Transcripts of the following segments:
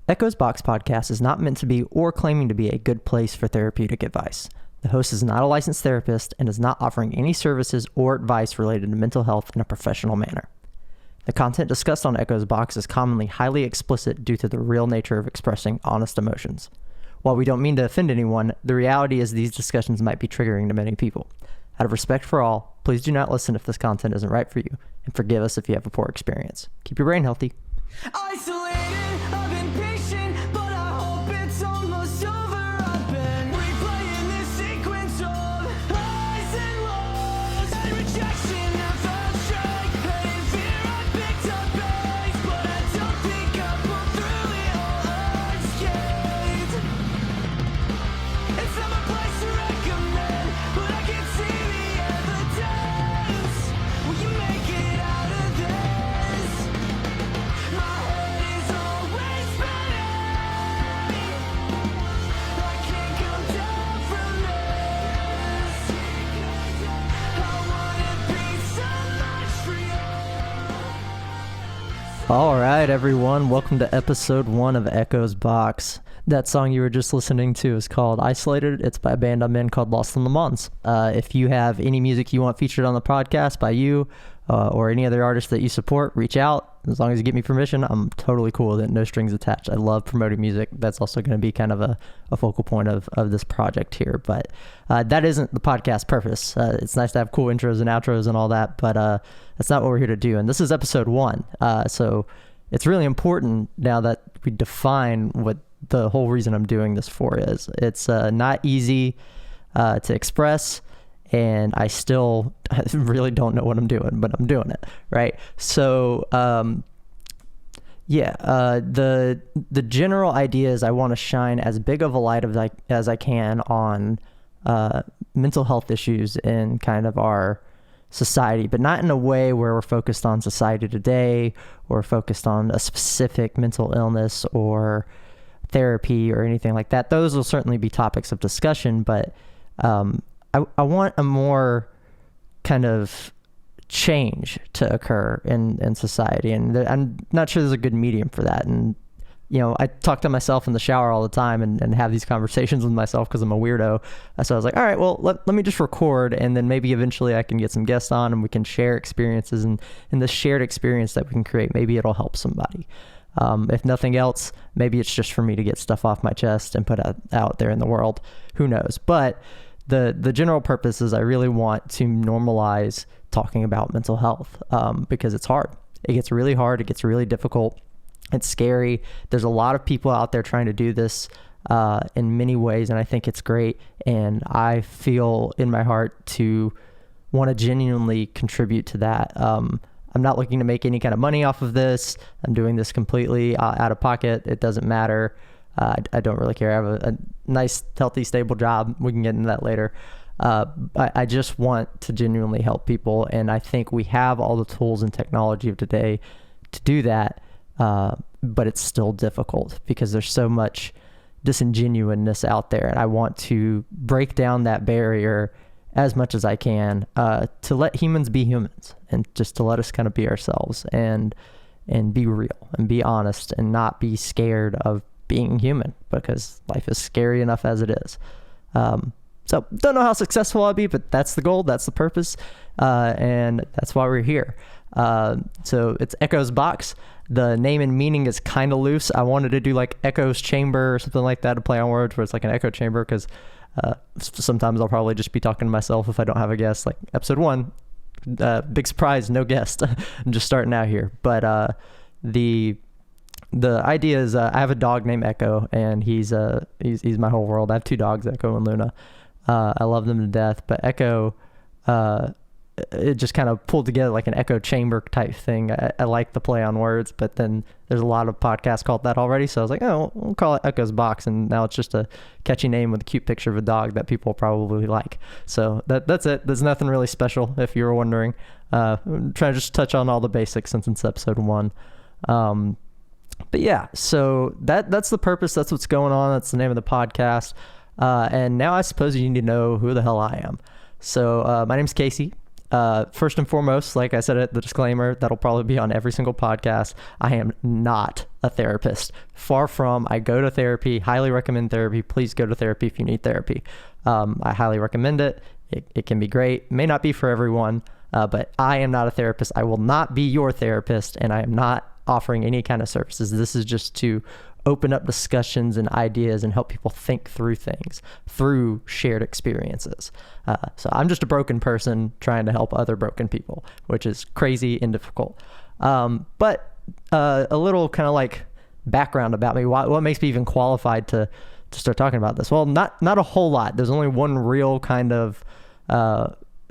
Echoes Box Podcast is not meant to be or claiming to be a good place for therapeutic advice. The host is not a licensed therapist and is not offering any services or advice related to mental health in a professional manner. The content discussed on Echoes Box is commonly highly explicit due to the real nature of expressing honest emotions. While we don't mean to offend anyone, the reality is these discussions might be triggering to many people. Out of respect for all, please do not listen if this content isn't right for you, and forgive us if you have a poor experience. Keep your brain healthy. Isolated, I've been patient, but I hope it's almost over. I've been replaying this sequence of highs and lows and rejection. I felt strike, pain, fear. I picked up pace, but I don't think I pulled through it all unscathed. It's not my place to recommend, but I can see the evidence. Will you make it out of this? My head is always spinning. I can't come down from this. I wanna be so much for you. All right, everyone. Welcome to episode 1 of Echoes Box. That song you were just listening to is called Isolated. It's by a band I'm in called Lost in Le Mans. If you have any music you want featured on the podcast by you or any other artist that you support, reach out. As long as you give me permission, I'm totally cool with it. No strings attached. I love promoting music. That's also going to be kind of a focal point of this project here. But that isn't the podcast purpose. It's nice to have cool intros and outros and all that, but that's not what we're here to do. And this is episode 1. So it's really important now that we define what the whole reason I'm doing this for is. It's not easy to express, and I really don't know what I'm doing, but I'm doing it, right? So the general idea is I want to shine as big of a light as I can on mental health issues in kind of our society, but not in a way where we're focused on society today or focused on a specific mental illness or therapy or anything like that. Those will certainly be topics of discussion, but I want a more kind of change to occur in society, and I'm not sure there's a good medium for that. And you know, I talk to myself in the shower all the time and have these conversations with myself because I'm a weirdo. So I was like, all right, well, let me just record, and then maybe eventually I can get some guests on and we can share experiences, and in this shared experience that we can create, maybe it'll help somebody. If nothing else, maybe it's just for me to get stuff off my chest and put out there in the world. Who knows? But the general purpose is I really want to normalize talking about mental health because it's hard. It gets really hard. It gets really difficult. It's scary. There's a lot of people out there trying to do this in many ways, and I think it's great. And I feel in my heart to want to genuinely contribute to that. I'm not looking to make any kind of money off of this. I'm doing this completely out of pocket. It doesn't matter. I don't really care. I have a nice, healthy, stable job. We can get into that later. But I just want to genuinely help people. And I think we have all the tools and technology of today to do that. But it's still difficult because there's so much disingenuousness out there. And I want to break down that barrier as much as I can, to let humans be humans and just to let us kind of be ourselves and be real and be honest and not be scared of being human, because life is scary enough as it is. So don't know how successful I'll be, but that's the goal. That's the purpose. And that's why we're here. So it's Echoes Box. The name and meaning is kind of loose. I wanted to do like Echoes Chamber or something like that to play on words, where it's like an echo chamber, because sometimes I'll probably just be talking to myself if I don't have a guest. Like episode 1, big surprise, no guest. I'm just starting out here. But the idea is I have a dog named Echo, and he's my whole world. I have 2 dogs, Echo and Luna. I love them to death, but Echo, it just kind of pulled together like an echo chamber type thing. I like the play on words, but then there's a lot of podcasts called that already. So I was like, oh, we'll call it Echoes Box. And now it's just a catchy name with a cute picture of a dog that people probably like. So that's it. There's nothing really special, if you were wondering. I'm trying to just touch on all the basics since it's episode 1. But yeah, so that's the purpose. That's what's going on. That's the name of the podcast. And now I suppose you need to know who the hell I am. So my name's Casey. First and foremost, like I said at the disclaimer, that'll probably be on every single podcast. I am not a therapist. Far from. I go to therapy, highly recommend therapy. Please go to therapy if you need therapy. I highly recommend it. It can be great. May not be for everyone, but I am not a therapist. I will not be your therapist, and I am not offering any kind of services. This is just to open up discussions and ideas and help people think through things through shared experiences. So I'm just a broken person trying to help other broken people, which is crazy and difficult. But a little kind of like background about me. What makes me even qualified to start talking about this? Well, not a whole lot. There's only one real kind of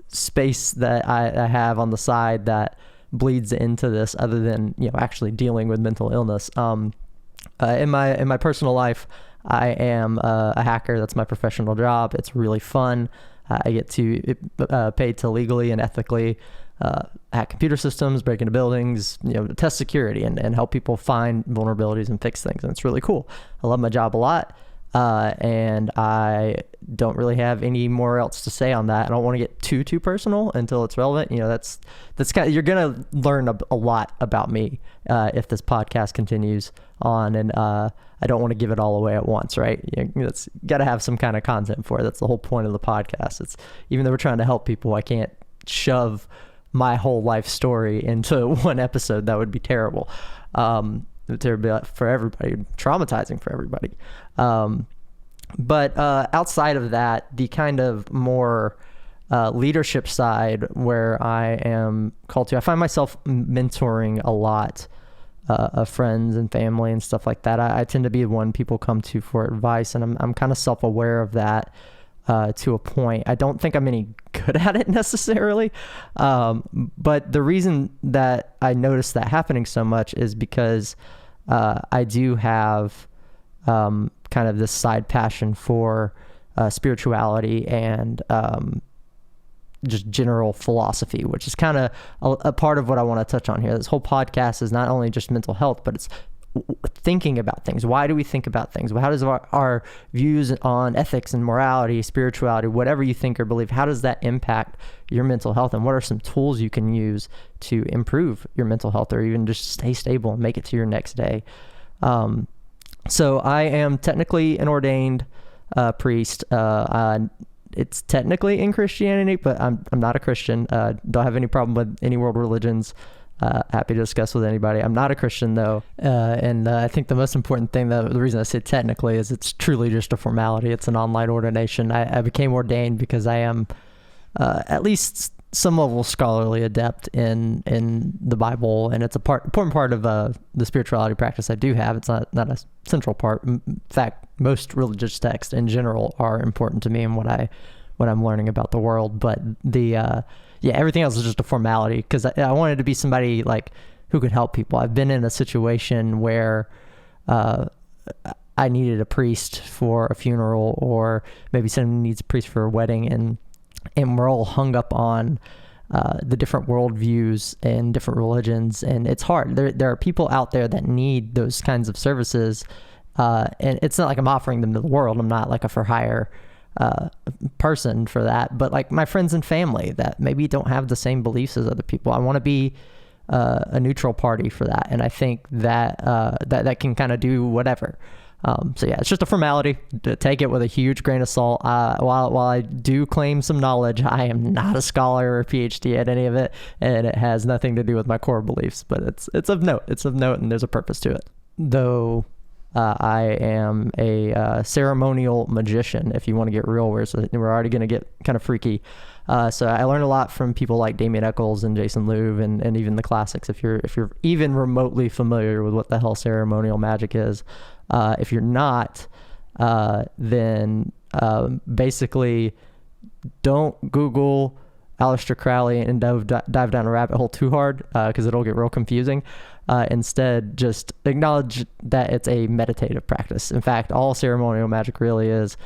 space that I have on the side that bleeds into this, other than actually dealing with mental illness. In my personal life, I am a hacker. That's my professional job. It's really fun. I get to paid to legally and ethically hack computer systems, break into buildings, test security, and help people find vulnerabilities and fix things. And it's really cool. I love my job a lot. And I don't really have any more else to say on that. I don't want to get too personal until it's relevant. That's kind of, you're going to learn a lot about me, if this podcast continues on, and, I don't want to give it all away at once, right? It's got to have some kind of content for it. That's the whole point of the podcast. It's, even though we're trying to help people, I can't shove my whole life story into one episode. That would be terrible. Terrible for everybody, traumatizing for everybody. But outside of that, the kind of more leadership side where I am called to, I find myself mentoring a lot of friends and family and stuff like that. I tend to be the one people come to for advice, and I'm kind of self-aware of that to a point. I don't think I'm any good at it necessarily, but the reason that I notice that happening so much is because I do have kind of this side passion for spirituality and just general philosophy, which is kind of a part of what I want to touch on here. This whole podcast is not only just mental health, but it's thinking about things. Why do we think about things? How does our views on ethics and morality, spirituality, whatever you think or believe, how does that impact your mental health? And what are some tools you can use to improve your mental health, or even just stay stable and make it to your next day? So I am technically an ordained priest. It's technically in Christianity, but I'm not a Christian. Don't have any problem with any world religions. Happy to discuss with anybody. I'm not a Christian though. And I think the most important thing, the reason I say technically, is it's truly just a formality. It's an online ordination. I became ordained because I am at least some level of scholarly adept in the Bible, and it's important part of the spirituality practice I do have. It's not a central part. In fact, most religious texts in general are important to me and what I'm learning about the world. But everything else is just a formality, because I wanted to be somebody like who could help people. I've been in a situation where I needed a priest for a funeral, or maybe someone needs a priest for a wedding, and we're all hung up on the different worldviews and different religions, and it's hard. There are people out there that need those kinds of services, and it's not like I'm offering them to the world. I'm not like a for hire person for that, but like my friends and family that maybe don't have the same beliefs as other people. I want to be a neutral party for that, and I think that that can kind of do whatever. So yeah, it's just a formality. Take it with a huge grain of salt. While I do claim some knowledge, I am not a scholar or a PhD at any of it, and it has nothing to do with my core beliefs. But it's of note. It's of note, and there's a purpose to it. Though I am a ceremonial magician. If you want to get real, we're already going to get kind of freaky. So I learned a lot from people like Damien Eccles and Jason Louv, and even the classics. If you're even remotely familiar with what the hell ceremonial magic is. If you're not, then basically don't Google Aleister Crowley and dive down a rabbit hole too hard, because it'll get real confusing. Instead, just acknowledge that it's a meditative practice. In fact, all ceremonial magic really is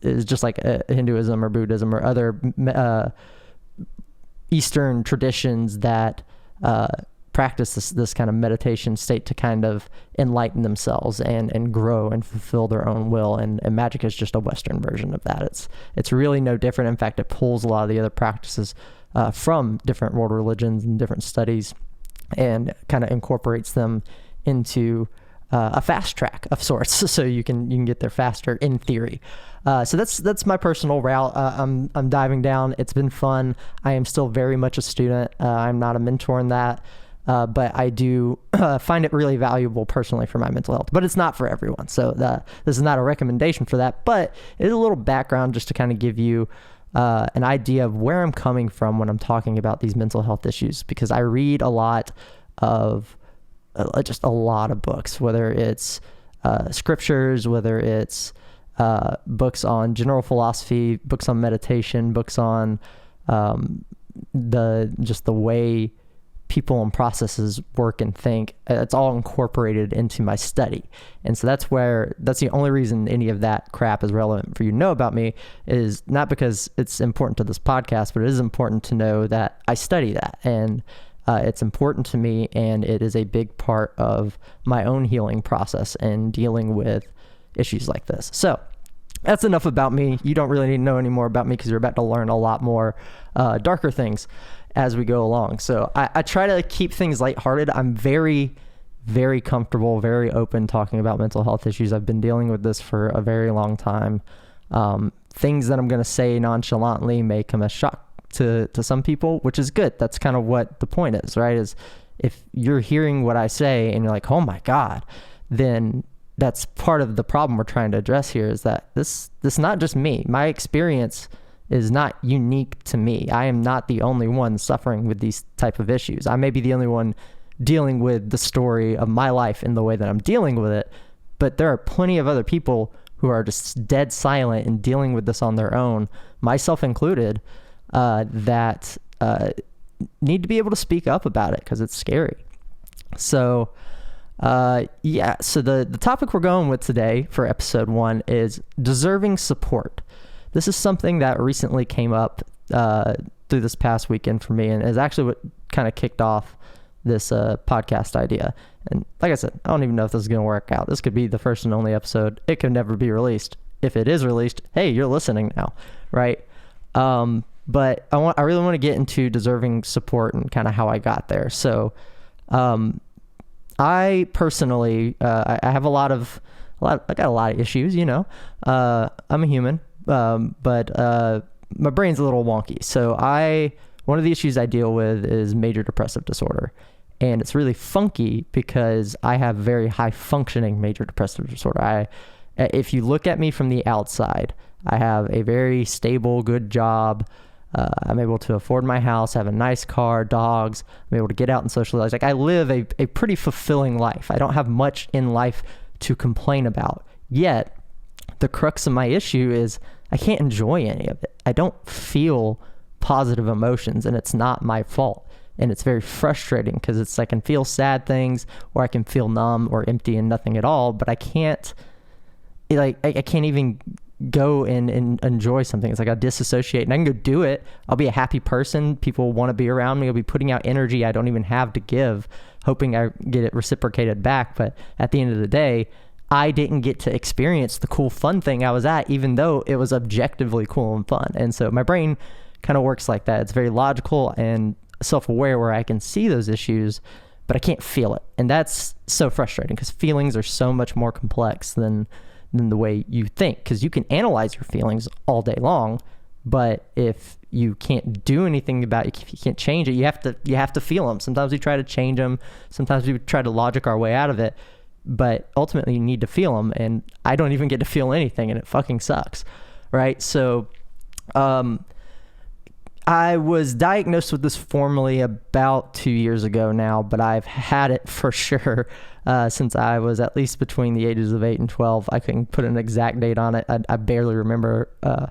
just like Hinduism or Buddhism or other Eastern traditions that practice this kind of meditation state to kind of enlighten themselves and grow and fulfill their own will. And magic is just a Western version of that. It's really no different. In fact, it pulls a lot of the other practices from different world religions and different studies, and kind of incorporates them into a fast track of sorts, so you can get there faster in theory. So that's my personal route. I'm diving down. It's been fun. I am still very much a student. I'm not a mentor in that, but I do find it really valuable personally for my mental health. But it's not for everyone. So this is not a recommendation for that, but it is a little background just to kind of give you an idea of where I'm coming from when I'm talking about these mental health issues, because I read a lot of just a lot of books, whether it's scriptures, whether it's books on general philosophy, books on meditation, books on the way people and processes work and think. It's all incorporated into my study. And so that's the only reason any of that crap is relevant for you to know about me, is not because it's important to this podcast, but it is important to know that I study that, and it's important to me, and it is a big part of my own healing process and dealing with issues like this. So that's enough about me. You don't really need to know any more about me, because you're about to learn a lot more darker things as we go along. So I try to keep things lighthearted. I'm very, very comfortable, very open talking about mental health issues. I've been dealing with this for a very long time. Things that I'm going to say nonchalantly may come as shock to some people, which is good. That's kind of what the point is, right? Is if you're hearing what I say and you're like, oh my God, then that's part of the problem we're trying to address here, is that this is not just me. My experience is not unique to me. I am not the only one suffering with these type of issues. I may be the only one dealing with the story of my life in the way that I'm dealing with it, but there are plenty of other people who are just dead silent and dealing with this on their own, myself included, that need to be able to speak up about it, because it's scary. So so the topic we're going with today for episode 1 is deserving support. This is something that recently came up through this past weekend for me, and is actually what kind of kicked off this podcast idea. And like I said, I don't even know if this is going to work out. This could be the first and only episode. It could never be released. If it is released, hey, you're listening now, right? But I really want to get into deserving support and kind of how I got there. So I personally, I have I got a lot of issues, you know. I'm a human, but my brain's a little wonky. So one of the issues I deal with is major depressive disorder. And it's really funky because I have very high functioning major depressive disorder. If you look at me from the outside, I have a very stable, good job. I'm able to afford my house, have a nice car, dogs. I'm able to get out and socialize. Like, I live a pretty fulfilling life. I don't have much in life to complain about. Yet, the crux of my issue is I can't enjoy any of it. I don't feel positive emotions, and it's not my fault. And it's very frustrating, because I can feel sad things, or I can feel numb or empty and nothing at all, but I can't even go and enjoy something. It's like I disassociate, and I can go do it. I'll be a happy person. People want to be around me. I'll be putting out energy I don't even have to give, hoping I get it reciprocated back. But at the end of the day, I didn't get to experience the cool, fun thing I was at, even though it was objectively cool and fun. And so my brain kind of works like that. It's very logical and self-aware, where I can see those issues, but I can't feel it. And that's so frustrating, because feelings are so much more complex than the way you think, because you can analyze your feelings all day long, but if you can't do anything about it, if you can't change it, you have to feel them. Sometimes we try to change them, sometimes we try to logic our way out of it, but ultimately you need to feel them, and I don't even get to feel anything, and it fucking sucks, right? So I was diagnosed with this formally about 2 years ago now, but I've had it for sure since I was at least between the ages of 8 and 12. I couldn't put an exact date on it. I barely remember a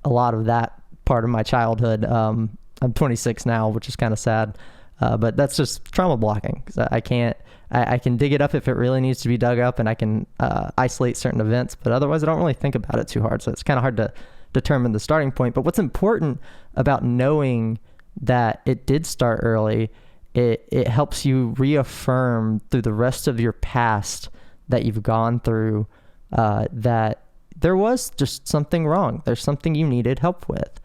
lot of that part of my childhood. I'm 26 now, which is kind of sad, but that's just trauma blocking. 'Cause I can dig it up if it really needs to be dug up, and I can isolate certain events, but otherwise I don't really think about it too hard. So it's kind of hard to determine the starting point. But what's important about knowing that it did start early, it helps you reaffirm through the rest of your past that you've gone through, that there was just something wrong. There's something you needed help with.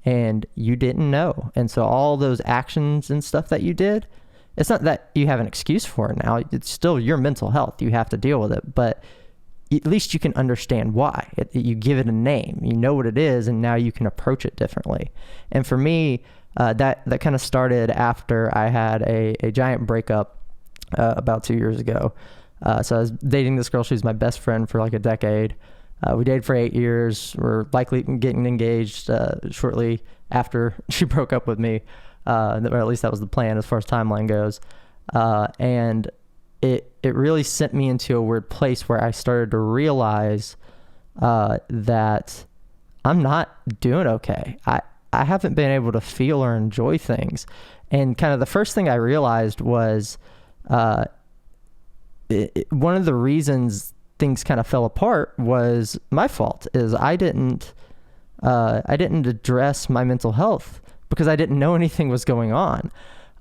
and you didn't know. And so all those actions and stuff that you did, it's not that you have an excuse for it now. It's still your mental health. You have to deal with it, but at least you can understand why. You give it a name, you know what it is, and now you can approach it differently. And for me, that kind of started after I had a giant breakup about 2 years ago. So I was dating this girl. She was my best friend for like a decade. We dated for 8 years. We're likely getting engaged shortly after she broke up with me, or at least that was the plan as far as timeline goes. And it really sent me into a weird place where I started to realize that I'm not doing okay. I haven't been able to feel or enjoy things. And kind of the first thing I realized was one of the reasons things kind of fell apart was my fault. Is I didn't address my mental health because I didn't know anything was going on.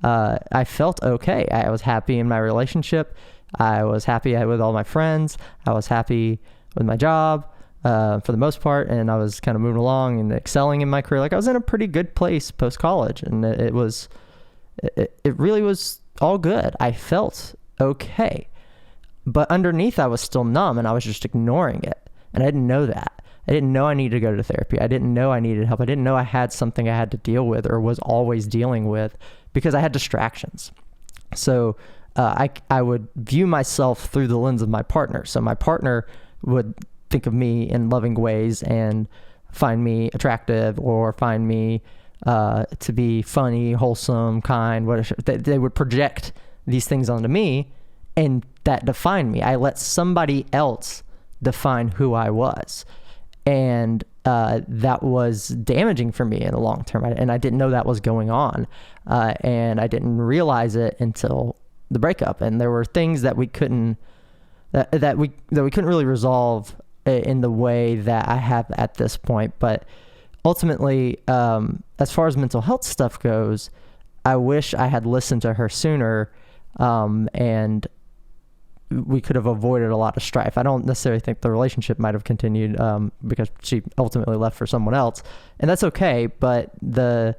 I felt okay. I was happy in my relationship. I was happy with all my friends. I was happy with my job for the most part, and I was kind of moving along and excelling in my career. Like I was in a pretty good place post college, and it really was all good. I felt okay, but underneath I was still numb, and I was just ignoring it, and I didn't know that. I didn't know I needed to go to therapy. I didn't know I needed help. I didn't know I had something I had to deal with or was always dealing with because I had distractions. So I would view myself through the lens of my partner. So my partner would think of me in loving ways and find me attractive or find me to be funny, wholesome, kind, whatever. They would project these things onto me, and that defined me. I let somebody else define who I was. And that was damaging for me in the long term. And I didn't know that was going on. And I didn't realize it until the breakup. And there were things that we couldn't really resolve in the way that I have at this point. But ultimately, as far as mental health stuff goes, I wish I had listened to her sooner, and we could have avoided a lot of strife. I don't necessarily think the relationship might have continued because she ultimately left for someone else, and that's okay. But the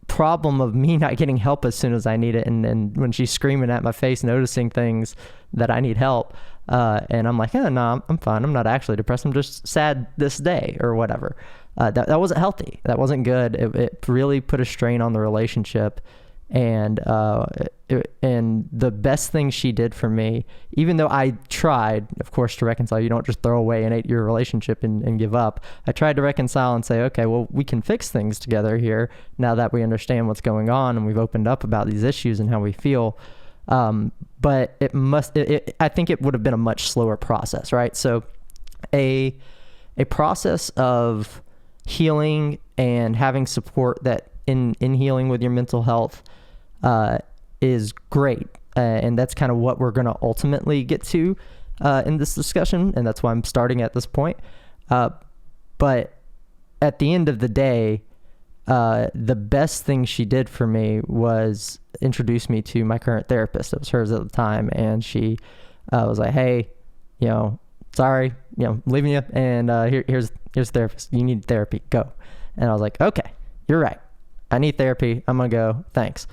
problem of me not getting help as soon as I need it, and when she's screaming at my face, noticing things that I need help, and I'm like, no, I'm fine. I'm not actually depressed. I'm just sad this day or whatever. That wasn't healthy. That wasn't good. It really put a strain on the relationship. And the best thing she did for me, even though I tried, of course, to reconcile, you don't just throw away an 8-year relationship and give up. I tried to reconcile and say, okay, well, we can fix things together here now that we understand what's going on and we've opened up about these issues and how we feel. But I think it would have been a much slower process, right? So a process of healing and having support that in healing with your mental health is great. And that's kind of what we're going to ultimately get to in this discussion. And that's why I'm starting at this point. But at the end of the day, the best thing she did for me was introduce me to my current therapist. It was hers at the time. And she was like, hey, sorry, leaving you. And here's the therapist. You need therapy. Go. And I was like, okay, you're right. I need therapy. I'm going to go. Thanks.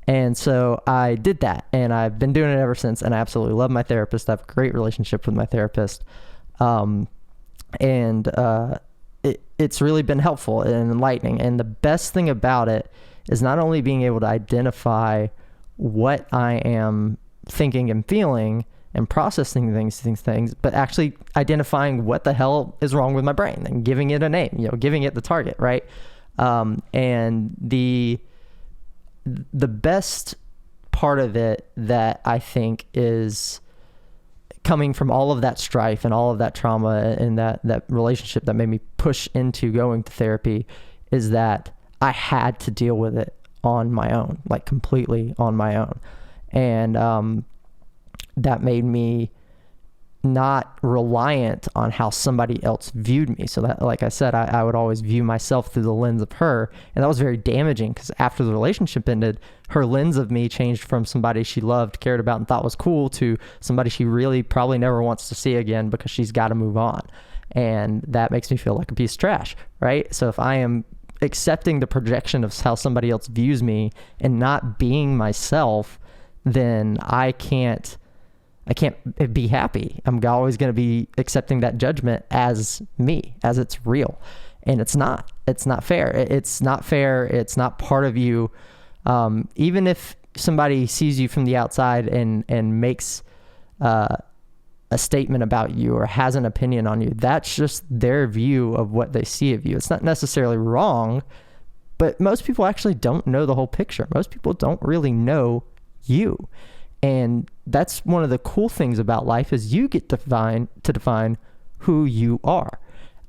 And so I did that, and I've been doing it ever since, and I absolutely love my therapist. I have a great relationship with my therapist. It's really been helpful and enlightening. And the best thing about it is not only being able to identify what I am thinking and feeling and processing things, but actually identifying what the hell is wrong with my brain and giving it a name, giving it the target, right? And the best part of it that I think is coming from all of that strife and all of that trauma and that relationship that made me push into going to therapy is that I had to deal with it on my own, like completely on my own. And that made me not reliant on how somebody else viewed me. So that, like I said, I would always view myself through the lens of her. And that was very damaging because after the relationship ended, her lens of me changed from somebody she loved, cared about, and thought was cool to somebody she really probably never wants to see again because she's got to move on. And that makes me feel like a piece of trash, right? So if I am accepting the projection of how somebody else views me and not being myself, then I can't be happy. I'm always going to be accepting that judgment as me, as it's real. And it's not fair. It's not fair. It's not part of you. Even if somebody sees you from the outside and makes a statement about you or has an opinion on you, that's just their view of what they see of you. It's not necessarily wrong, but most people actually don't know the whole picture. Most people don't really know you. And that's one of the cool things about life, is you get to define who you are,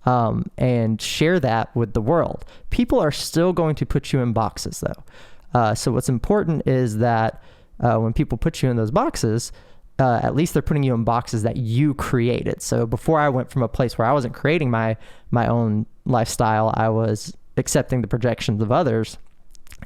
and share that with the world. People are still going to put you in boxes, though. So what's important is that when people put you in those boxes, at least they're putting you in boxes that you created. So before I went from a place where I wasn't creating my own lifestyle, I was accepting the projections of others,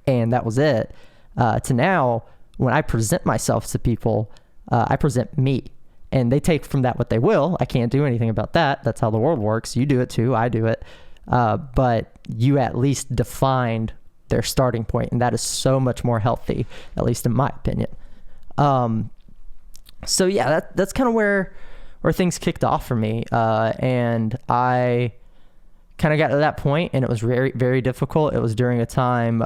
and that was it, to now, when I present myself to people, I present me, and they take from that what they will. I can't do anything about that. That's how the world works. You do it too. I do it. But you at least defined their starting point, and that is so much more healthy, at least in my opinion. So yeah, that's kind of where things kicked off for me. And I kind of got to that point, and it was very, very difficult. It was during a time,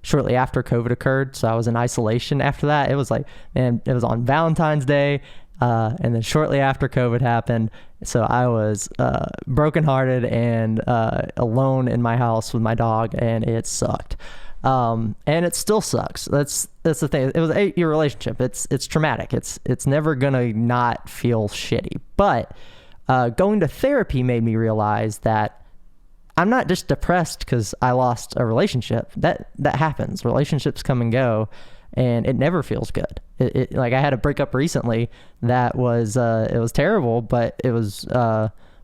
shortly after COVID occurred. So I was in isolation after that. It was like, man, it was on Valentine's Day. And then shortly after COVID happened. So I was, brokenhearted and, alone in my house with my dog, and it sucked. And it still sucks. That's the thing. It was an 8-year relationship. It's traumatic. It's never gonna not feel shitty, but, going to therapy made me realize that I'm not just depressed because I lost a relationship. That happens. Relationships come and go, and it never feels good. It like, I had a breakup recently that was, it was terrible, but it was,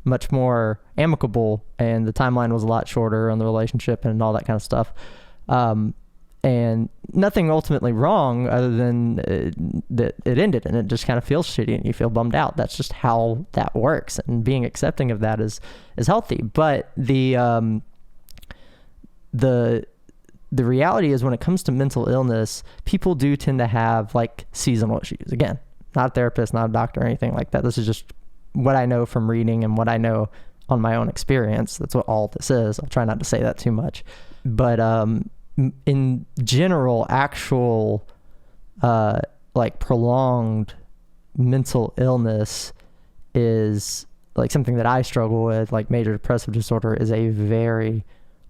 much more amicable, and the timeline was a lot shorter on the relationship and all that kind of stuff. And nothing ultimately wrong other than that it ended, and it just kind of feels shitty and you feel bummed out. That's just how that works, and being accepting of that is healthy. But the reality is, when it comes to mental illness, people do tend to have like seasonal issues. Again, not a therapist, not a doctor or anything like that. This is just what I know from reading and what I know on my own experience. That's what all this is. I'll try not to say that too much, but, in general, actual, like prolonged mental illness is like something that I struggle with. Like major depressive disorder is a very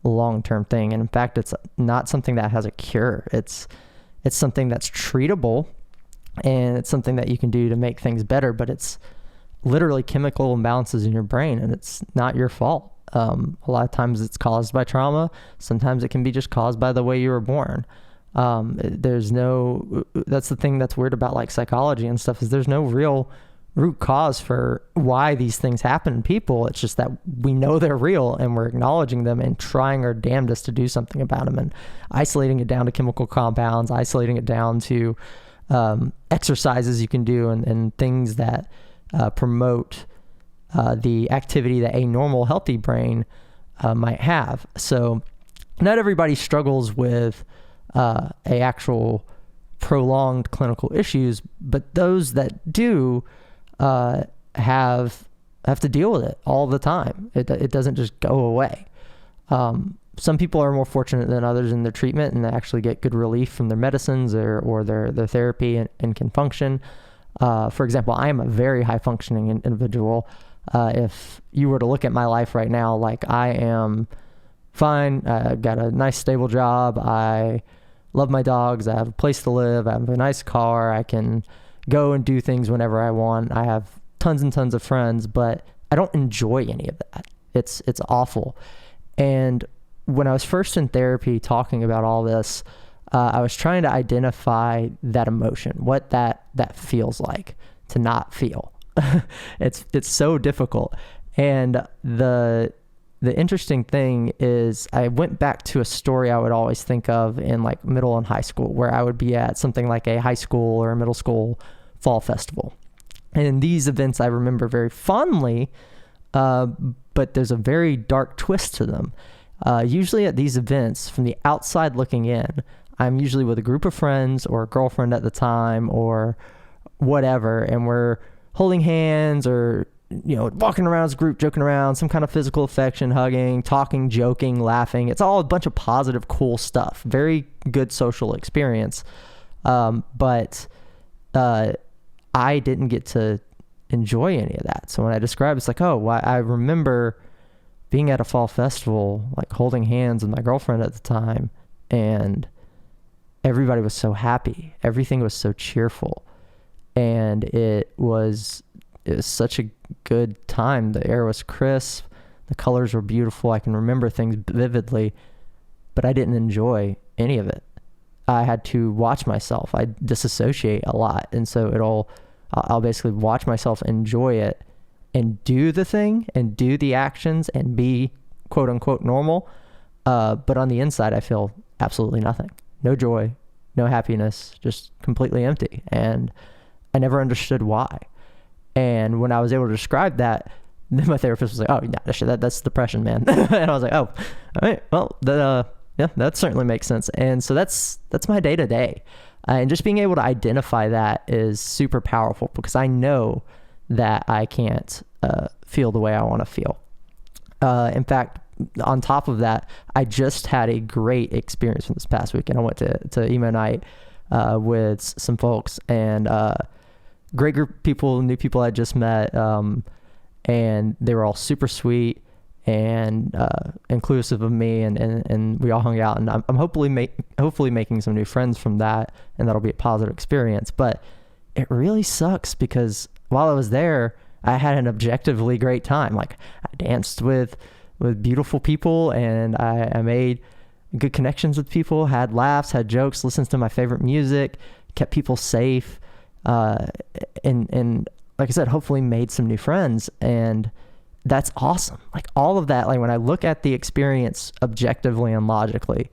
long-term thing. And in fact, it's not something that has a cure. It's something that's treatable, and it's something that you can do to make things better, but it's literally chemical imbalances in your brain, and it's not your fault. A lot of times it's caused by trauma. Sometimes it can be just caused by the way you were born. That's the thing that's weird about like psychology and stuff, is there's no real root cause for why these things happen in people. It's just that we know they're real, and we're acknowledging them and trying our damnedest to do something about them, and isolating it down to chemical compounds, isolating it down to exercises you can do, and things that promote the activity that a normal, healthy brain might have. So not everybody struggles with a actual prolonged clinical issues, but those that do have to deal with it all the time. It doesn't just go away. Some people are more fortunate than others in their treatment, and they actually get good relief from their medicines or their therapy and can function. For example, I am a very high functioning individual. If you were to look at my life right now, like, I am fine. I've got a nice stable job. I love my dogs. I have a place to live. I have a nice car. I can go and do things whenever I want. I have tons and tons of friends, but I don't enjoy any of that. It's awful. And when I was first in therapy talking about all this, I was trying to identify that emotion, what that feels like to not feel. It's so difficult. And the interesting thing is, I went back to a story I would always think of in like middle and high school, where I would be at something like a high school or a middle school fall festival. And in these events, I remember very fondly, but there's a very dark twist to them. Usually at these events, from the outside looking in, I'm usually with a group of friends or a girlfriend at the time or whatever, and we're holding hands or, walking around as a group, joking around, some kind of physical affection, hugging, talking, joking, laughing. It's all a bunch of positive, cool stuff. Very good social experience. But I didn't get to enjoy any of that. So when I describe, it's like, I remember being at a fall festival, like holding hands with my girlfriend at the time, and everybody was so happy. Everything was so cheerful. And it was such a good time. The air was crisp. The colors were beautiful. I can remember things vividly, but I didn't enjoy any of it. I had to watch myself. I disassociate a lot. And so I'll basically watch myself enjoy it and do the thing and do the actions and be quote unquote normal. But on the inside, I feel absolutely nothing. No joy, no happiness, just completely empty. And I never understood why. And when I was able to describe that, then my therapist was like, "Oh, yeah, that's depression, man." And I was like, "Oh, all right, well, that certainly makes sense." And so that's my day to day, and just being able to identify that is super powerful because I know that I can't feel the way I want to feel. In fact, on top of that, I just had a great experience from this past weekend. I went to emo night with some folks, and great group of people, new people I just met, and they were all super sweet and inclusive of me, and we all hung out, and I'm hopefully making some new friends from that, and that'll be a positive experience. But it really sucks because while I was there, I had an objectively great time. Like, I danced with beautiful people, and I made good connections with people, had laughs, had jokes, listened to my favorite music, kept people safe, and like I said, hopefully made some new friends. And that's awesome. Like, all of that, like when I look at the experience objectively and logically,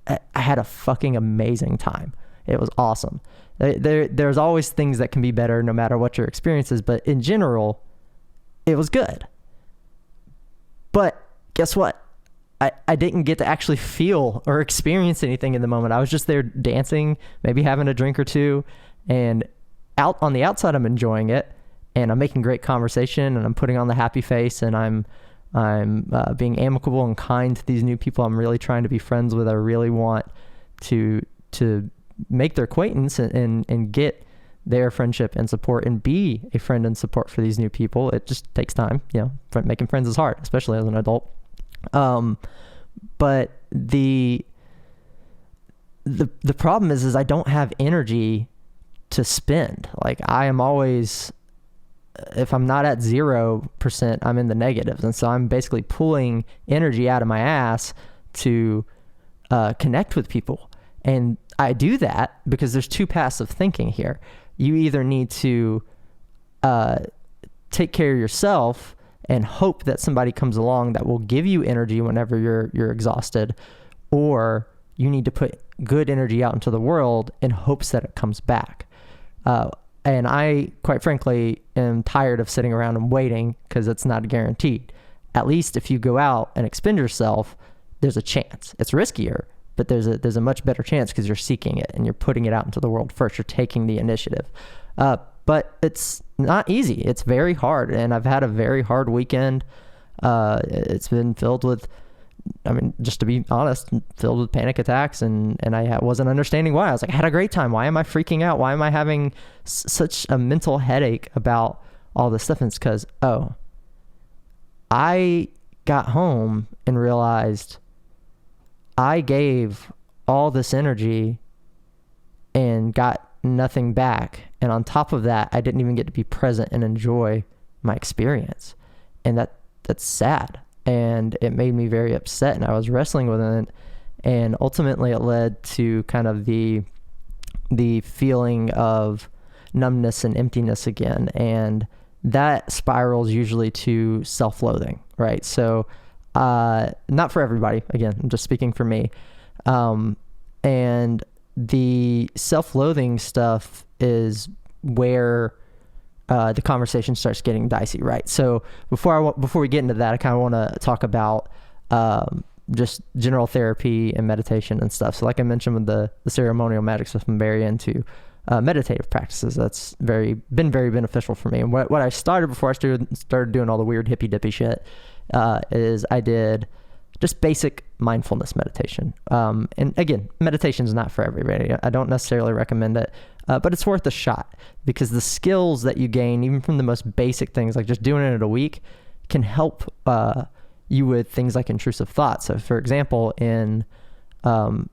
I had a fucking amazing time. It was awesome. There's always things that can be better no matter what your experience is, but in general, it was good. But guess what? I didn't get to actually feel or experience anything in the moment. I was just there dancing, maybe having a drink or two, and out on the outside, I'm enjoying it, and I'm making great conversation, and I'm putting on the happy face, and I'm being amicable and kind to these new people I'm really trying to be friends with. I really want to make their acquaintance and get their friendship and support and be a friend and support for these new people. It just takes time. Making friends is hard, especially as an adult. But the problem is I don't have energy to spend. Like, I am always, if I'm not at 0%, I'm in the negatives. And so I'm basically pulling energy out of my ass to connect with people. And I do that because there's two paths of thinking here. You either need to take care of yourself and hope that somebody comes along that will give you energy whenever you're exhausted, or you need to put good energy out into the world in hopes that it comes back. And I, quite frankly, am tired of sitting around and waiting because it's not guaranteed. At least if you go out and expend yourself, there's a chance. It's riskier, but there's a much better chance because you're seeking it and you're putting it out into the world first. You're taking the initiative. But it's not easy. It's very hard. And I've had a very hard weekend. It's been filled with, just to be honest, filled with panic attacks. And I wasn't understanding why. I was like, I had a great time. Why am I freaking out? Why am I having such a mental headache about all this stuff? And it's because, I got home and realized I gave all this energy and got nothing back. And on top of that, I didn't even get to be present and enjoy my experience. And that's sad. And it made me very upset, and I was wrestling with it. And ultimately it led to kind of the feeling of numbness and emptiness again. And that spirals usually to self-loathing, right? So, not for everybody. Again, I'm just speaking for me. And the self-loathing stuff is where the conversation starts getting dicey, right? So before we get into that, I kind of want to talk about just general therapy and meditation and stuff. So like I mentioned with the ceremonial magic stuff, I'm very into meditative practices. That's been very beneficial for me. And what I started before I started doing all the weird hippy dippy shit is I did just basic mindfulness meditation. And again, meditation is not for everybody. I don't necessarily recommend it, but it's worth a shot, because the skills that you gain, even from the most basic things, like just doing it a week, can help you with things like intrusive thoughts. So for example, in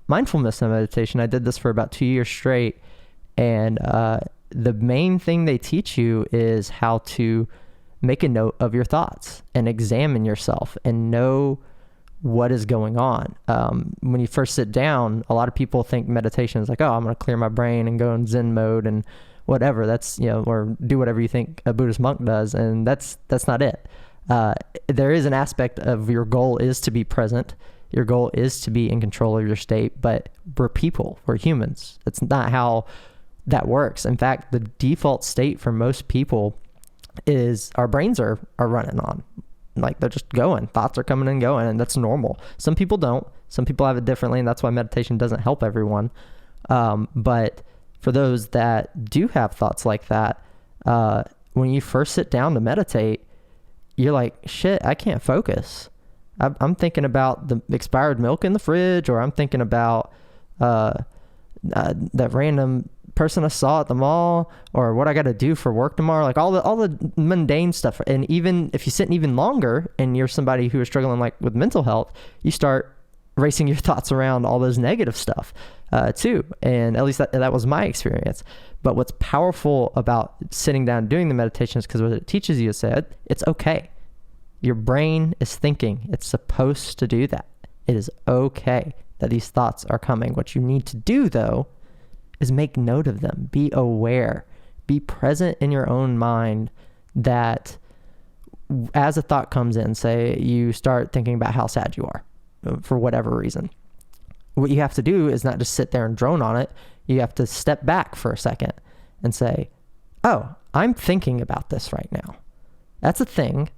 mindfulness and meditation, I did this for about 2 years straight. And the main thing they teach you is how to make a note of your thoughts and examine yourself and know what is going on. When you first sit down, a lot of people think meditation is like, oh, I'm going to clear my brain and go in Zen mode and whatever. That's, or do whatever you think a Buddhist monk does. And that's not it. There is an aspect of your goal is to be present. Your goal is to be in control of your state, but we're people, we're humans. That's not how that works. In fact, the default state for most people is our brains are running on. Like they're just going, thoughts are coming and going, and that's normal. Some people don't. Some people have it differently, and that's why meditation doesn't help everyone. But for those that do have thoughts like that, when you first sit down to meditate, you're like, shit, I can't focus. I'm thinking about the expired milk in the fridge, or I'm thinking about that random person I saw at the mall, or what I got to do for work tomorrow, like all the mundane stuff. And even if you sit even longer and you're somebody who is struggling like with mental health, you start racing your thoughts around all those negative stuff too. And at least that was my experience. But what's powerful about sitting down and doing the meditations, because what it teaches you is that it's okay. Your brain is thinking. It's supposed to do that. It is okay that these thoughts are coming. What you need to do, though, is make note of them. Be aware. Be present in your own mind that as a thought comes in, say you start thinking about how sad you are for whatever reason. What you have to do is not just sit there and drone on it. You have to step back for a second and say, oh, I'm thinking about this right now. That's a thing.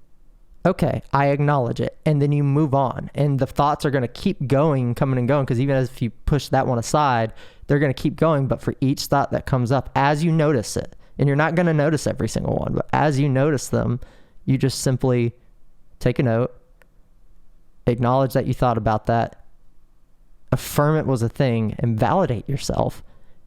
Okay, I acknowledge it. And then you move on. And the thoughts are going to keep going, coming and going, because even if you push that one aside, they're going to keep going. But for each thought that comes up, as you notice it, and you're not going to notice every single one, but as you notice them, you just simply take a note, acknowledge that you thought about that, affirm it was a thing, and validate yourself,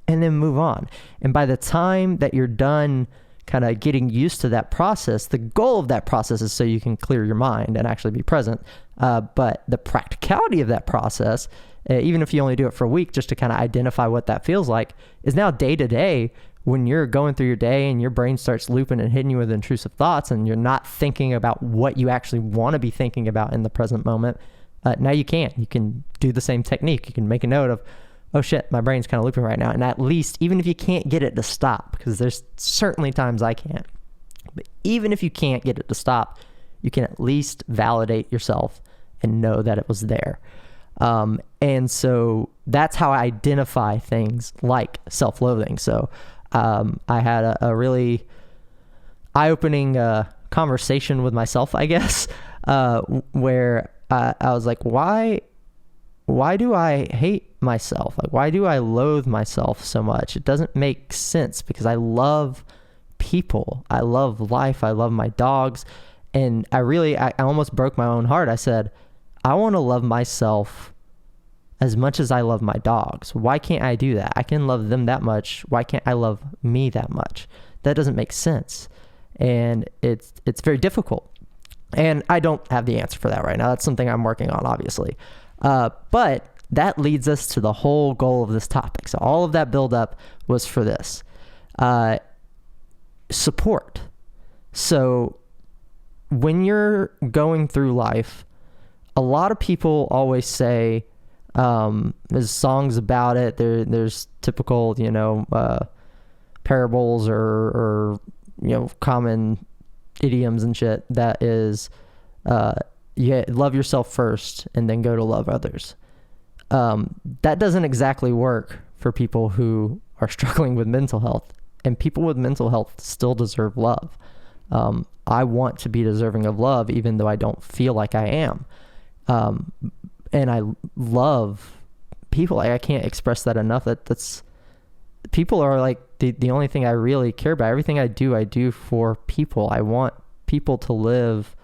and then move on. And by the time that you're done kind of getting used to that process, the goal of that process is so you can clear your mind and actually be present. But the practicality of that process, even if you only do it for a week, just to kind of identify what that feels like, is now day to day. When you're going through your day and your brain starts looping and hitting you with intrusive thoughts, and you're not thinking about what you actually want to be thinking about in the present moment, now you can do the same technique. You can make a note of, oh shit, my brain's kind of looping right now. And at least, even if you can't get it to stop, because there's certainly times I can't, but even if you can't get it to stop, you can at least validate yourself and know that it was there. And so that's how I identify things like self-loathing. So I had a really eye-opening conversation with myself, I guess, where I was like, why do I hate myself? Like, why do I loathe myself so much? It doesn't make sense, because I love people. I love life. I love my dogs. And I almost broke my own heart. I said, I want to love myself as much as I love my dogs. Why can't I do that? I can love them that much. Why can't I love me that much? That doesn't make sense. And it's very difficult. And I don't have the answer for that right now. That's something I'm working on, obviously. But that leads us to the whole goal of this topic. So all of that buildup was for this. Support. So when you're going through life, a lot of people always say, there's songs about it. There's typical, parables or common idioms and shit that is, love yourself first and then go to love others. That doesn't exactly work for people who are struggling with mental health, and people with mental health still deserve love. I want to be deserving of love, even though I don't feel like I am. and I love people. Like, I can't express that enough. That's people are like the only thing I really care about. Everything I do for people. I want people to live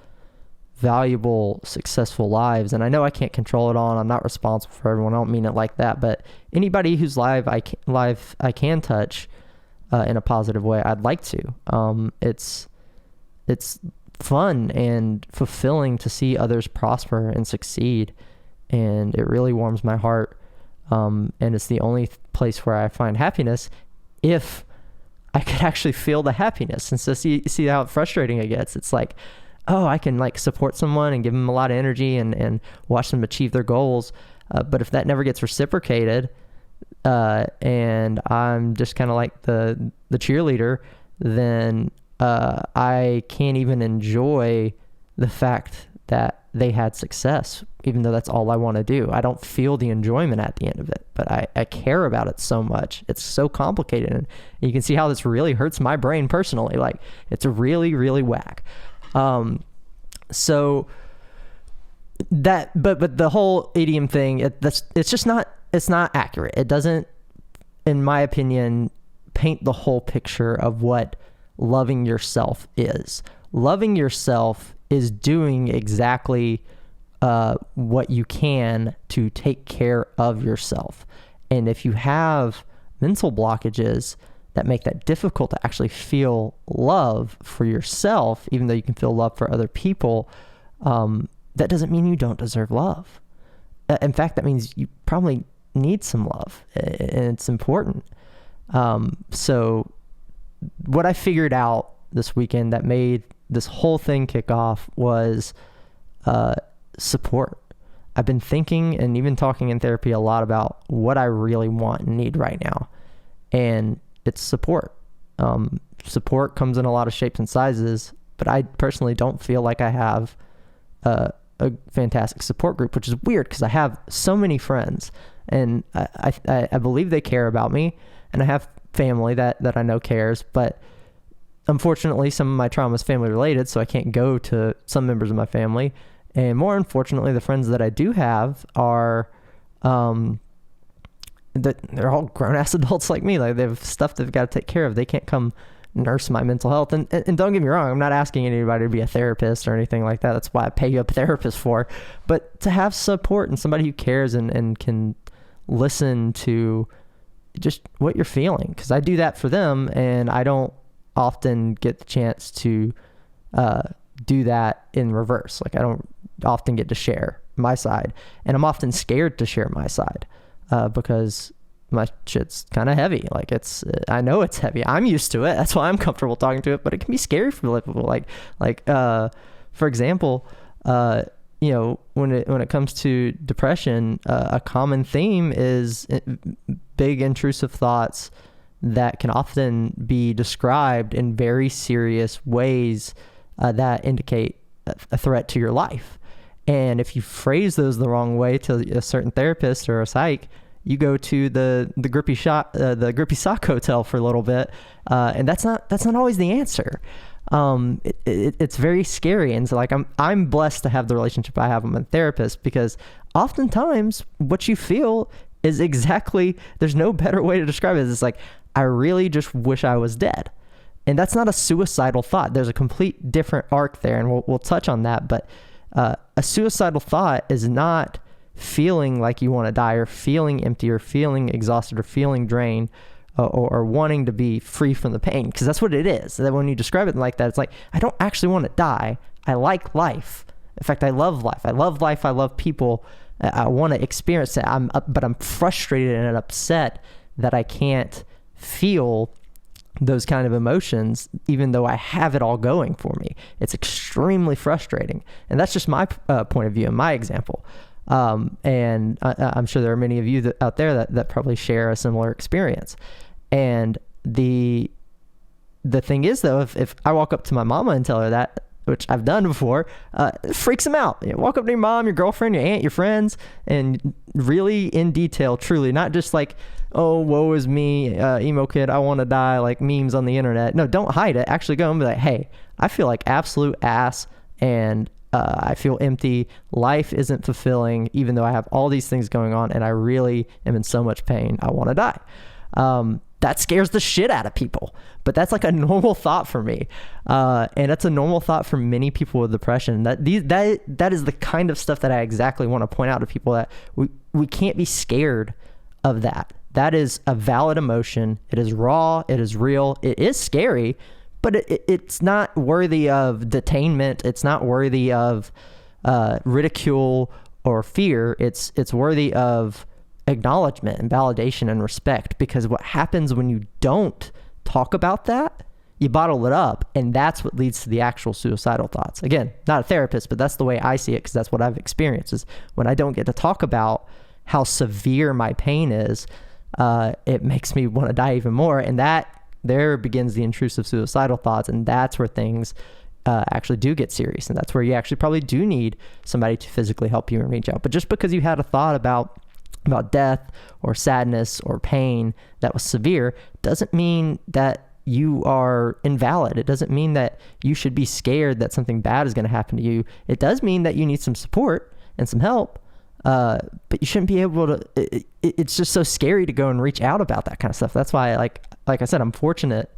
valuable, successful lives. And I know I can't control it all, and I'm not responsible for everyone. I don't mean it like that, but anybody whose life I can touch in a positive way, I'd like to. It's fun and fulfilling to see others prosper and succeed, and it really warms my heart. And it's the only place where I find happiness, if I could actually feel the happiness. And so see how frustrating it gets. It's like, oh, I can like support someone and give them a lot of energy and watch them achieve their goals. But if that never gets reciprocated, and I'm just kind of like the cheerleader, then I can't even enjoy the fact that they had success, even though that's all I want to do. I don't feel the enjoyment at the end of it, but I care about it so much. It's so complicated, and you can see how this really hurts my brain personally. Like, it's really, really whack. So that, but the whole idiom thing, it's not accurate. It doesn't, in my opinion, paint the whole picture of what loving yourself is. Loving yourself is doing exactly what you can to take care of yourself. And if you have mental blockages that make that difficult to actually feel love for yourself, even though you can feel love for other people, that doesn't mean you don't deserve love. In fact, that means you probably need some love, and it's important. So what I figured out this weekend that made this whole thing kick off was support. I've been thinking and even talking in therapy a lot about what I really want and need right now. And it's support. Support comes in a lot of shapes and sizes, but I personally don't feel like I have a fantastic support group, which is weird because I have so many friends, and I believe they care about me, and I have family that I know cares, but unfortunately some of my trauma is family related, so I can't go to some members of my family. And more unfortunately, the friends that I do have are they're all grown-ass adults like me. Like, they have stuff they've got to take care of. They can't come nurse my mental health. And don't get me wrong, I'm not asking anybody to be a therapist or anything like that. That's why I pay you a therapist for. But to have support and somebody who cares and can listen to just what you're feeling, because I do that for them, and I don't often get the chance to do that in reverse. Like, I don't often get to share my side, and I'm often scared to share my side because my shit's kind of heavy. Like, I know it's heavy. I'm used to it. That's why I'm comfortable talking to it, but it can be scary for people. Like for example, when it comes to depression, a common theme is big intrusive thoughts that can often be described in very serious ways that indicate a threat to your life. And if you phrase those the wrong way to a certain therapist or a psych, you go to the grippy sock hotel for a little bit, and that's not always the answer. It's very scary, and so, like, I'm blessed to have the relationship I have with my therapist, because oftentimes what you feel is exactly, there's no better way to describe it. It's like, I really just wish I was dead. And that's not a suicidal thought. There's a complete different arc there, and we'll touch on that. But a suicidal thought is not feeling like you want to die, or feeling empty, or feeling exhausted, or feeling drained, or wanting to be free from the pain, because that's what it is. That when you describe it like that, it's like, I don't actually want to die. I like life. In fact, I love life. I love people. I want to experience it. But I'm frustrated and upset that I can't feel those kind of emotions, even though I have it all going for me. It's extremely frustrating. And that's just my point of view and my example. And I'm sure there are many of you out there that probably share a similar experience. And the thing is, though, if I walk up to my mama and tell her that, which I've done before, it freaks them out. You walk up to your mom, your girlfriend, your aunt, your friends, and really in detail, truly, not just like, oh, woe is me, emo kid, I want to die, like memes on the internet. No, don't hide it. Actually go and be like, hey, I feel like absolute ass, and I feel empty. Life isn't fulfilling, even though I have all these things going on and I really am in so much pain. I want to die. That scares the shit out of people, but that's like a normal thought for me. And that's a normal thought for many people with depression. That is the kind of stuff that I exactly want to point out to people, that we can't be scared of that. That is a valid emotion. It is raw. It is real. It is scary, but it's not worthy of detainment. It's not worthy of ridicule or fear. It's worthy of acknowledgement and validation and respect, because what happens when you don't talk about that, you bottle it up, and that's what leads to the actual suicidal thoughts. Again, not a therapist, but that's the way I see it, because that's what I've experienced, is when I don't get to talk about how severe my pain is, it makes me want to die even more, and that there begins the intrusive suicidal thoughts, and that's where things actually do get serious, and that's where you actually probably do need somebody to physically help you and reach out. But just because you had a thought about death or sadness or pain that was severe doesn't mean that you are invalid. It doesn't mean that you should be scared that something bad is going to happen to you. It does mean that you need some support and some help, but you shouldn't be able to, it's just so scary to go and reach out about that kind of stuff. That's why, like I said, I'm fortunate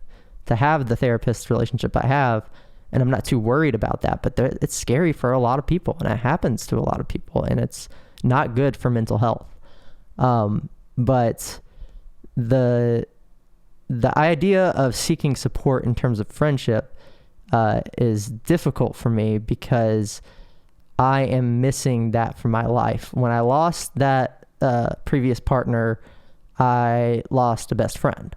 to have the therapist relationship I have, and I'm not too worried about that, but it's scary for a lot of people, and it happens to a lot of people, and it's not good for mental health. But the idea of seeking support in terms of friendship is difficult for me, because I am missing that from my life. When I lost that previous partner, I lost a best friend,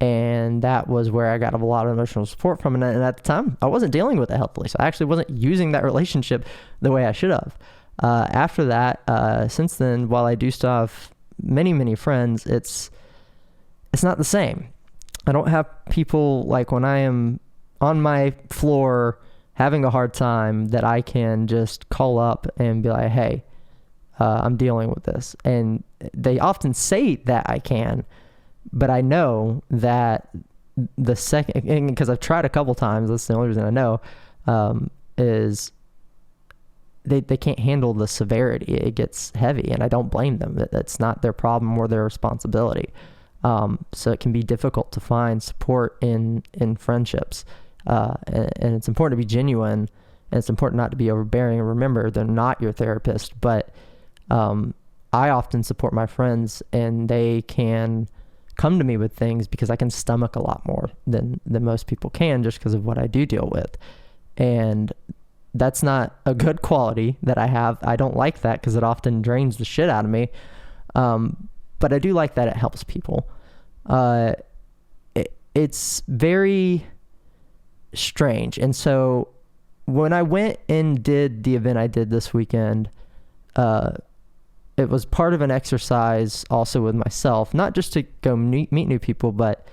and that was where I got a lot of emotional support from. And at the time, I wasn't dealing with it healthily, so I actually wasn't using that relationship the way I should have. After that, since then, while I do still have many friends, it's not the same. I don't have people, like when I am on my floor having a hard time, that I can just call up and be like, hey, I'm dealing with this. And they often say that I can, but I know that the second, because I've tried a couple times, that's the only reason I know, is they can't handle the severity. It gets heavy, and I don't blame them. That's not their problem or their responsibility. So it can be difficult to find support in friendships. And it's important to be genuine, and it's important not to be overbearing. And remember, they're not your therapist, but I often support my friends, and they can come to me with things because I can stomach a lot more than most people can, just because of what I do deal with. And that's not a good quality that I have. I don't like that, because it often drains the shit out of me. But I do like that it helps people. It's very strange. And so when I went and did the event I did this weekend, it was part of an exercise also with myself, not just to go meet new people, but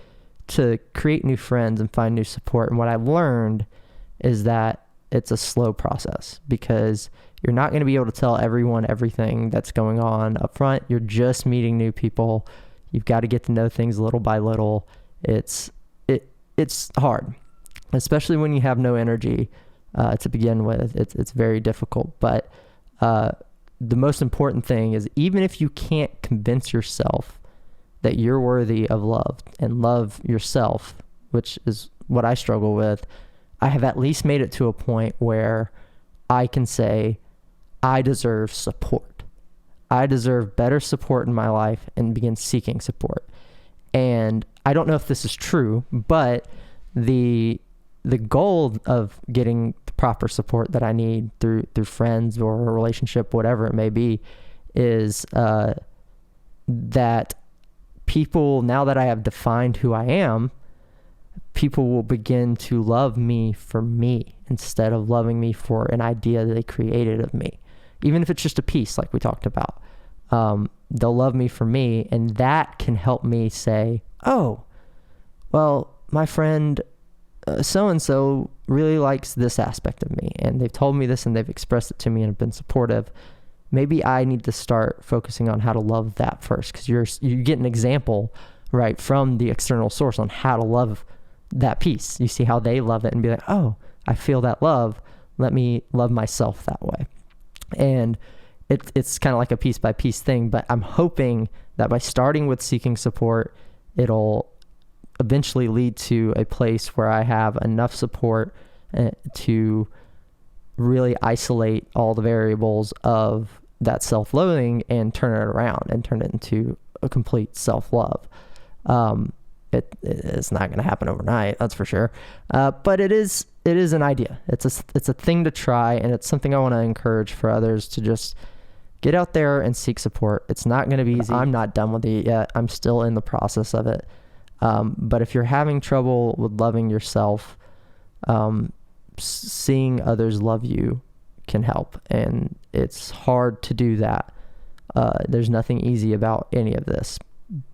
to create new friends and find new support. And what I learned is that it's a slow process, because you're not going to be able to tell everyone everything that's going on up front. You're just meeting new people. You've got to get to know things little by little. It's hard, especially when you have no energy to begin with. It's very difficult. But the most important thing is, even if you can't convince yourself that you're worthy of love and love yourself, which is what I struggle with, I have at least made it to a point where I can say, I deserve support. I deserve better support in my life, and begin seeking support. And I don't know if this is true, but the goal of getting the proper support that I need through friends or a relationship, whatever it may be, is that people, now that I have defined who I am, people will begin to love me for me instead of loving me for an idea that they created of me. Even if it's just a piece, like we talked about, they'll love me for me, and that can help me say, oh, well, my friend so-and-so really likes this aspect of me, and they've told me this, and they've expressed it to me and have been supportive. Maybe I need to start focusing on how to love that first, because you get an example, right, from the external source on how to love that piece. You see how they love it and be like, oh, I feel that love. let me love myself that way. And it's kind of like a piece by piece thing, but I'm hoping that by starting with seeking support, it'll eventually lead to a place where I have enough support to really isolate all the variables of that self-loathing and turn it around and turn it into a complete self-love. It's not going to happen overnight, that's for sure. But it is an idea. It's a thing to try, and it's something I want to encourage for others to just get out there and seek support. It's not going to be easy. I'm not done with it yet. I'm still in the process of it. But if you're having trouble with loving yourself, seeing others love you can help. And it's hard to do that. There's nothing easy about any of this,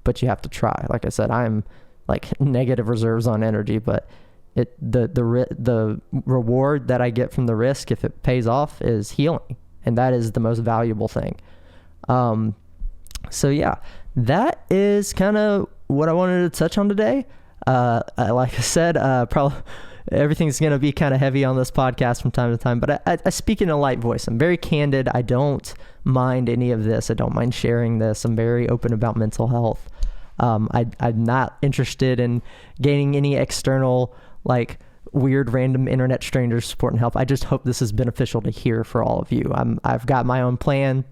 but you have to try. Like I said, I'm like negative reserves on energy, but the reward that I get from the risk, if it pays off, is healing. And that is the most valuable thing. So yeah, that is kind of what I wanted to touch on today. Like I said, probably everything's going to be kind of heavy on this podcast from time to time, but I speak in a light voice. I'm very candid. I don't mind any of this. I don't mind sharing this. I'm very open about mental health. I'm not interested in gaining any external, like, weird random internet strangers support and help. I just hope this is beneficial to hear for all of you. I've got my own plan,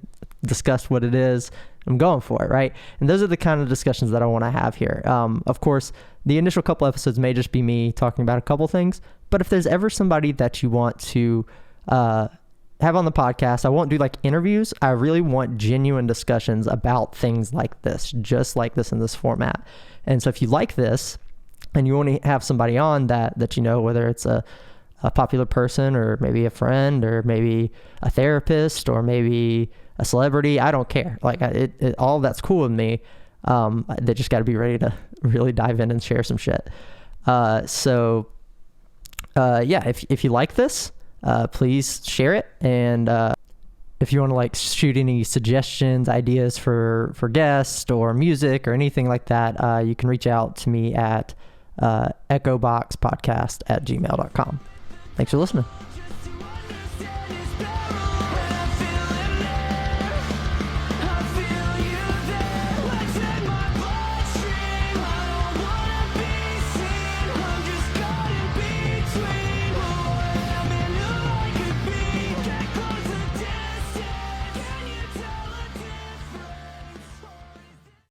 discussed what it is. I'm going for it, right? And those are the kind of discussions that I want to have here. Of course, the initial couple episodes may just be me talking about a couple things, but if there's ever somebody that you want to have on the podcast, I won't do like interviews. I really want genuine discussions about things like this, just like this in this format. And so if you like this and you want to have somebody on that you know, whether it's a popular person or maybe a friend or maybe a therapist or maybe a celebrity, I don't care. Like all that's cool with me. They just got to be ready to really dive in and share some shit. Yeah, if you like this, please share it. And if you want to like shoot any suggestions, ideas for guests or music or anything like that, you can reach out to me at echoboxpodcast@gmail.com. Thanks for listening.